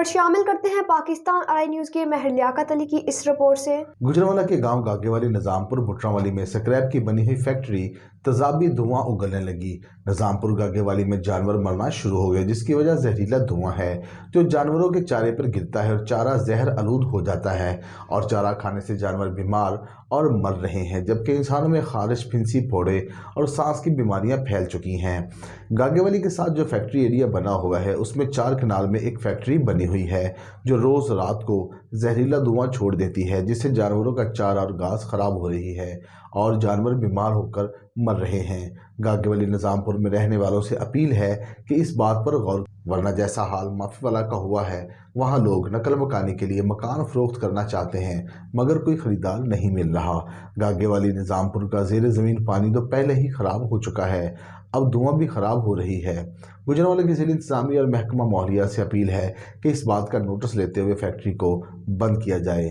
خبر شامل کرتے ہیں پاکستان آئی نیوز کے مہر لیاقت علی کی اس رپورٹ سے۔ گجرانوالہ کے گاؤں گاگےوالی نظام پور بٹراوالی میں سکریپ کی بنی ہوئی فیکٹری تیزابی دھواں اگلنے لگی۔ نظام پور گاگےوالی میں جانور مرنا شروع ہو گئے، جس کی وجہ زہریلا دھواں ہے جو جانوروں کے چارے پر گرتا ہے اور چارہ زہر آلود ہو جاتا ہے اور چارہ کھانے سے جانور بیمار اور مر رہے ہیں، جبکہ انسانوں میں خارش، پھنسی، پھوڑے اور سانس کی بیماریاں پھیل چکی ہیں۔ گاگےوالی کے ساتھ جو فیکٹری ایریا بنا ہوا ہے اس میں 4 کنال میں ایک فیکٹری بنی ہوئی ہے جو روز رات کو زہریلا دھواں چھوڑ دیتی ہے، جس سے جانوروں کا چارہ اور گھاس خراب ہو رہی ہے اور جانور بیمار ہو کر مر رہے ہیں۔ گاگےوالی نظام پور میں رہنے والوں سے اپیل ہے کہ اس بات پر غور ورنہ جیسا حال مافی والا کا ہوا ہے، وہاں لوگ نقل مکانی کے لیے مکان فروخت کرنا چاہتے ہیں مگر کوئی خریدار نہیں مل رہا۔ گاگےوالی نظام پور کا زیر زمین پانی تو پہلے ہی خراب ہو چکا ہے، اب دھواں بھی خراب ہو رہی ہے۔ گجرانوالہ کی ضلع انتظامیہ اور محکمہ ماحولیات سے اپیل ہے کہ اس بات کا نوٹس لیتے ہوئے فیکٹری کو بند کیا جائے۔